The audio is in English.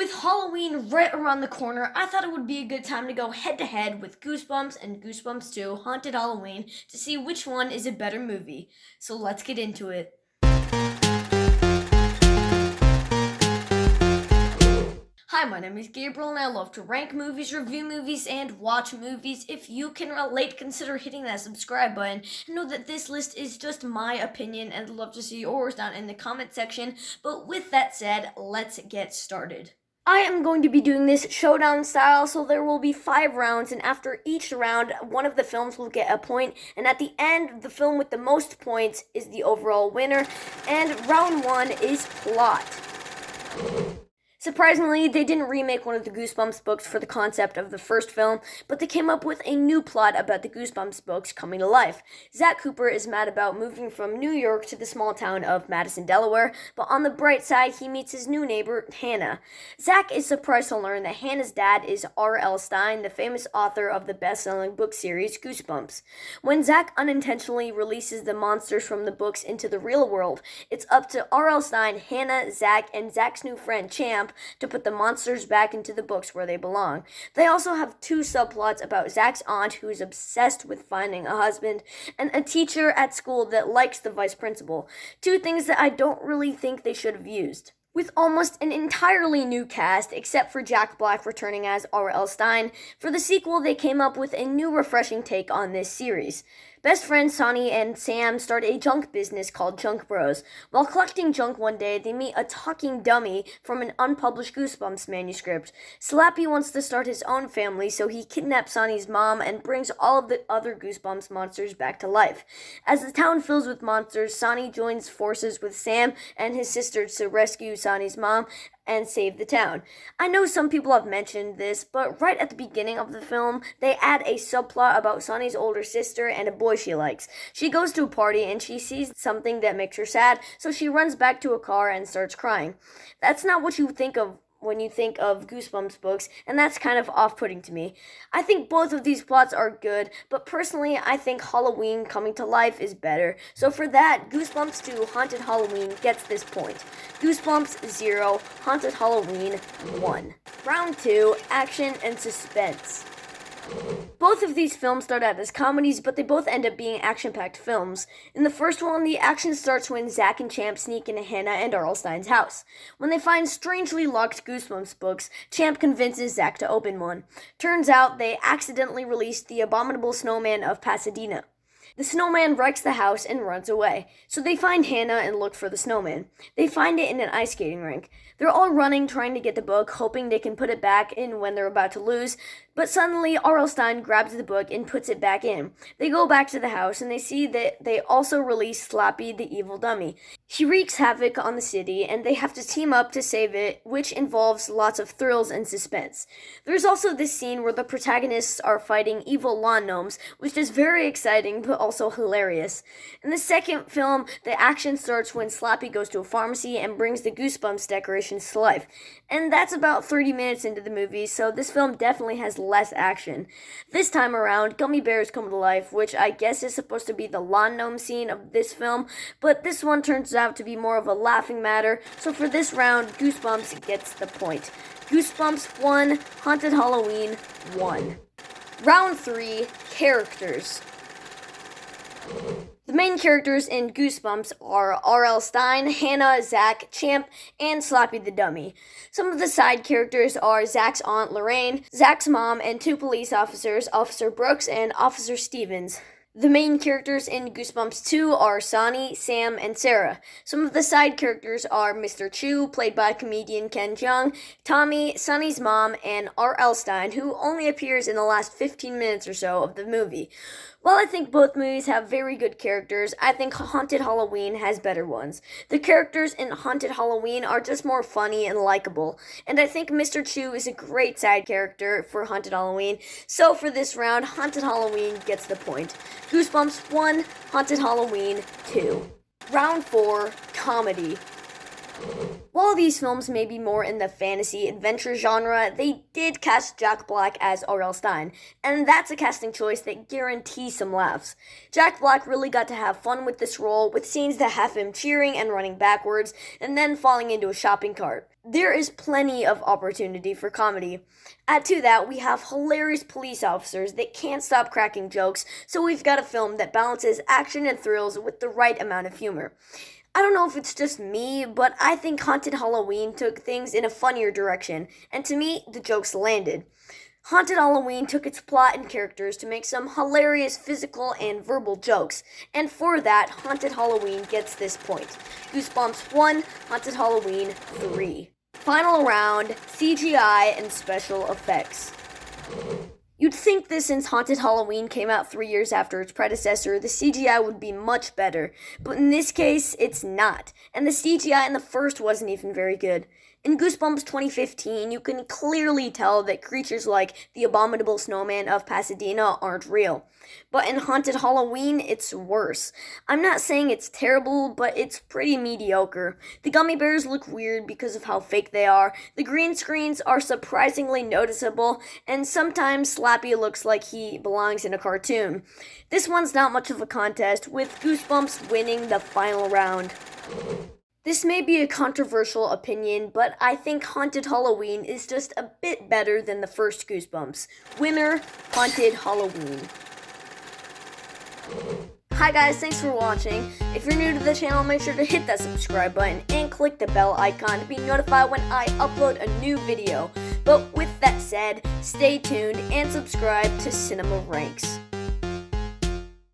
With Halloween right around the corner, I thought it would be a good time to go head to head with Goosebumps and Goosebumps 2 Haunted Halloween to see which one is a better movie. So let's get into it. Hi, my name is Gabriel and I love to rank movies, review movies, and watch movies. If you can relate, consider hitting that subscribe button. And know that this list is just my opinion and I'd love to see yours down in the comment section. But with that said, let's get started. I am going to be doing this showdown style, so there will be 5 rounds, and after each round, one of the films will get a point, and at the end, the film with the most points is the overall winner, and round 1 is plot. Surprisingly, they didn't remake one of the Goosebumps books for the concept of the first film, but they came up with a new plot about the Goosebumps books coming to life. Zach Cooper is mad about moving from New York to the small town of Madison, Delaware, but on the bright side, he meets his new neighbor, Hannah. Zach is surprised to learn that Hannah's dad is R.L. Stine, the famous author of the best-selling book series Goosebumps. When Zach unintentionally releases the monsters from the books into the real world, it's up to R.L. Stine, Hannah, Zach, and Zach's new friend, Champ, to put the monsters back into the books where they belong. They also have 2 subplots about Zach's aunt, who is obsessed with finding a husband, and a teacher at school that likes the vice principal. 2 things that I don't really think they should have used. With almost an entirely new cast, except for Jack Black returning as R.L. Stine, for the sequel they came up with a new refreshing take on this series. Best friends Sonny and Sam start a junk business called Junk Bros. While collecting junk one day, they meet a talking dummy from an unpublished Goosebumps manuscript. Slappy wants to start his own family, so he kidnaps Sonny's mom and brings all of the other Goosebumps monsters back to life. As the town fills with monsters, Sonny joins forces with Sam and his sisters to rescue Sonny's mom and save the town. I know some people have mentioned this, but right at the beginning of the film, they add a subplot about Sonny's older sister and a boy she likes. She goes to a party and she sees something that makes her sad, so she runs back to a car and starts crying. That's not what you think of when you think of Goosebumps books, and that's kind of off-putting to me. I think both of these plots are good, but personally, I think Halloween Coming to Life is better. So for that, Goosebumps 2 Haunted Halloween gets this point. Goosebumps 0, Haunted Halloween 1. Round 2, Action and Suspense. Both of these films start out as comedies, but they both end up being action-packed films. In the first one, the action starts when Zach and Champ sneak into Hannah and R.L. Stine's house. When they find strangely locked Goosebumps books, Champ convinces Zach to open one. Turns out they accidentally released the abominable snowman of Pasadena. The snowman wrecks the house and runs away, so they find Hannah and look for the snowman. They find it in an ice skating rink. They're all running, trying to get the book, hoping they can put it back in when they're about to lose, but suddenly R.L. Stine grabs the book and puts it back in. They go back to the house and they see that they also release Slappy, the evil dummy. He wreaks havoc on the city and they have to team up to save it, which involves lots of thrills and suspense. There's also this scene where the protagonists are fighting evil lawn gnomes, which is very exciting but also hilarious. In the second film, the action starts when Slappy goes to a pharmacy and brings the Goosebumps decorations to life. And that's about 30 minutes into the movie, so this film definitely has less action. This time around, gummy bears come to life, which I guess is supposed to be the lawn gnome scene of this film, but this one turns out to be more of a laughing matter, so for this round, Goosebumps gets the point. Goosebumps 1, Haunted Halloween 1. Round 3, Characters. The main characters in Goosebumps are R.L. Stine, Hannah, Zach, Champ, and Slappy the Dummy. Some of the side characters are Zach's aunt Lorraine, Zach's mom, and 2 police officers, Officer Brooks and Officer Stevens. The main characters in Goosebumps 2 are Sonny, Sam, and Sarah. Some of the side characters are Mr. Chu, played by comedian Ken Jeong, Tommy, Sonny's mom, and R.L. Stine, who only appears in the last 15 minutes or so of the movie. While I think both movies have very good characters, I think Haunted Halloween has better ones. The characters in Haunted Halloween are just more funny and likable, and I think Mr. Chu is a great side character for Haunted Halloween, so for this round, Haunted Halloween gets the point. Goosebumps 1, Haunted Halloween 2. Round 4, Comedy. While these films may be more in the fantasy adventure genre, they did cast Jack Black as R.L. Stine, and that's a casting choice that guarantees some laughs. Jack Black really got to have fun with this role, with scenes that have him cheering and running backwards, and then falling into a shopping cart. There is plenty of opportunity for comedy. Add to that, we have hilarious police officers that can't stop cracking jokes, so we've got a film that balances action and thrills with the right amount of humor. I don't know if it's just me, but I think Haunted Halloween took things in a funnier direction, and to me, the jokes landed. Haunted Halloween took its plot and characters to make some hilarious physical and verbal jokes, and for that, Haunted Halloween gets this point. Goosebumps 1, Haunted Halloween 3. Final round, CGI and special effects. You'd think that since Haunted Halloween came out 3 years after its predecessor, the CGI would be much better, but in this case, it's not, and the CGI in the first wasn't even very good. In Goosebumps 2015, you can clearly tell that creatures like the abominable snowman of Pasadena aren't real. But in Haunted Halloween, it's worse. I'm not saying it's terrible, but it's pretty mediocre. The gummy bears look weird because of how fake they are, the green screens are surprisingly noticeable, and sometimes Slappy looks like he belongs in a cartoon. This one's not much of a contest, with Goosebumps winning the final round. This may be a controversial opinion, but I think Haunted Halloween is just a bit better than the first Goosebumps. Winner, Haunted Halloween. Hi guys, thanks for watching. If you're new to the channel, make sure to hit that subscribe button and click the bell icon to be notified when I upload a new video. But with that said, stay tuned and subscribe to Cinema Ranks.